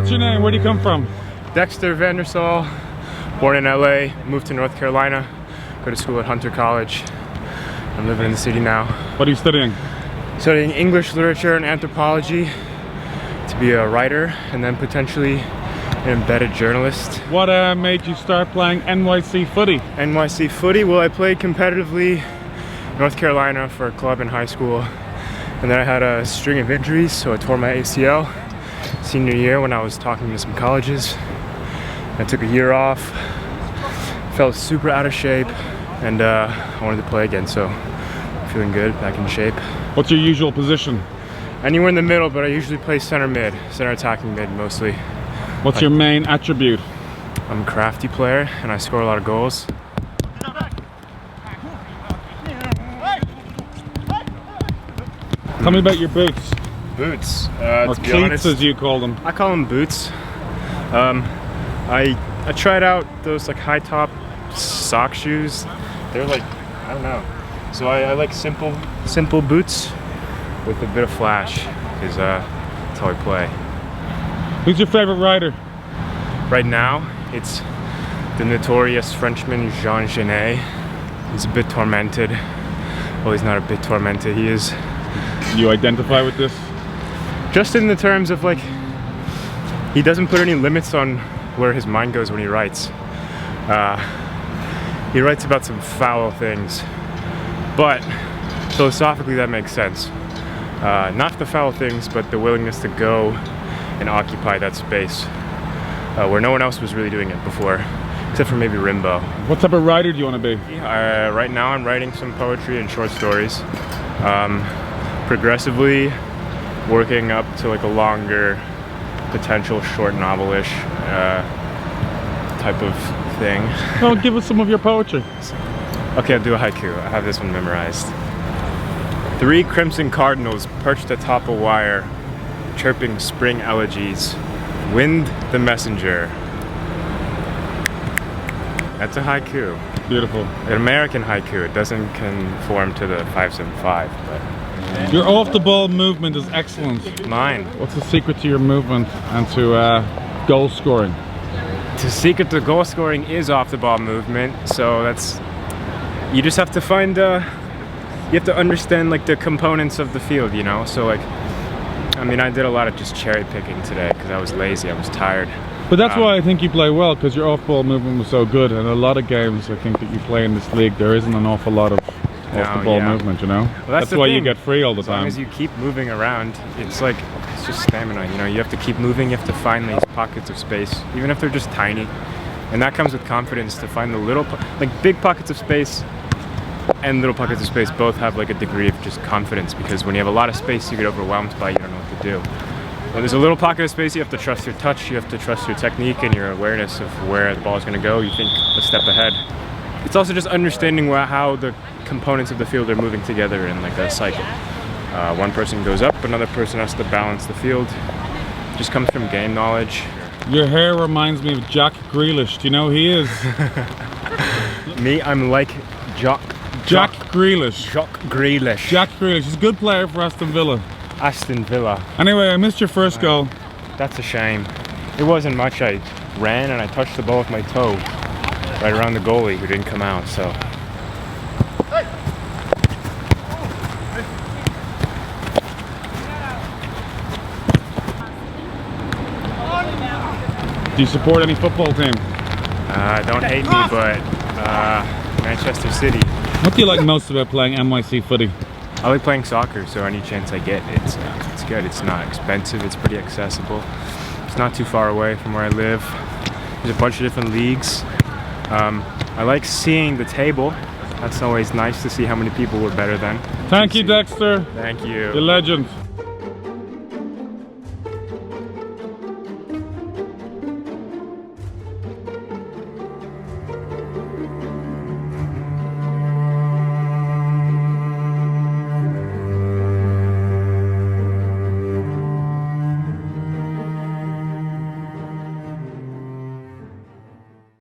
What's your name? Where do you come from? Dexter Vandersall, born in LA, moved to North Carolina, go to school at Hunter College. I'm living in the city now. What are you studying? Studying English literature and anthropology to be a writer and then potentially an embedded journalist. What made you start playing NYC footy? NYC footy? Well, I played competitively in North Carolina for a club in high school, and then I had a string of injuries, so I tore my ACL senior year when I was talking to some colleges. I took a year off, felt super out of shape, and I wanted to play again, so I'm feeling good, back in shape. What's your usual position? Anywhere in the middle, but I usually play center attacking mid mostly. What's your main attribute? I'm a crafty player and I score a lot of goals. Tell me about your boots. Boots, or to be cleats honest, as you call them. I call them boots. I tried out those like high top sock shoes. They're like, I don't know. So I like simple boots with a bit of flash, because that's how I play. Who's your favorite writer? Right now, it's the notorious Frenchman Jean Genet. He's a bit tormented. Well, he's not a bit tormented, he is. You identify with this? Just in the terms of like, he doesn't put any limits on where his mind goes when he writes. He writes about some foul things, but philosophically that makes sense. Not the foul things, but the willingness to go and occupy that space where no one else was really doing it before, except for maybe Rimbaud. What type of writer do you want to be? Right now I'm writing some poetry and short stories. Progressively working up to like a longer, potential short novel-ish type of thing. Oh, give us some of your poetry. Okay, I'll do a haiku. I have this one memorized. 3 crimson cardinals perched atop a wire, chirping spring elegies. Wind the messenger. That's a haiku. Beautiful. An American haiku. It doesn't conform to the 575, but... Your off-the-ball movement is excellent. Mine. What's the secret to your movement and to goal scoring? The secret to goal scoring is off-the-ball movement, so that's... You just have to find... you have to understand like the components of the field, you know? So like, I mean, I did a lot of just cherry picking today because I was lazy, I was tired. But that's why I think you play well, because your off-ball movement was so good. And a lot of games I think that you play in this league, there isn't an awful lot of off-the-ball movement, you know? Well, that's why you get free all the time. time. As long as you keep moving around, it's like, it's just stamina, you know? You have to keep moving, you have to find these pockets of space, even if they're just tiny. And that comes with confidence, to find the little, like big pockets of space and little pockets of space both have like a degree of just confidence, because when you have a lot of space you get overwhelmed by, you don't know what to do. When there's a little pocket of space, you have to trust your touch, you have to trust your technique and your awareness of where the ball is going to go. You think a step ahead. It's also just understanding how the components of the field are moving together in like a cycle. One person goes up, another person has to balance the field. It just comes from game knowledge. Your hair reminds me of Jack Grealish. Do you know who he is? Me, I'm like Jack Grealish. Jack Grealish. Jack Grealish. He's a good player for Aston Villa. Aston Villa. Anyway, I missed your first goal. That's a shame. It wasn't much. I ran and I touched the ball with my toe right around the goalie, who didn't come out, so. Do you support any football team? Don't hate me, but Manchester City. What do you like most about playing NYC footy? I like playing soccer, so any chance I get, it's good. It's not expensive, it's pretty accessible. It's not too far away from where I live. There's a bunch of different leagues. I like seeing the table. That's always nice to see how many people we're better than. Thank you, Dexter. Thank you. You're a legend.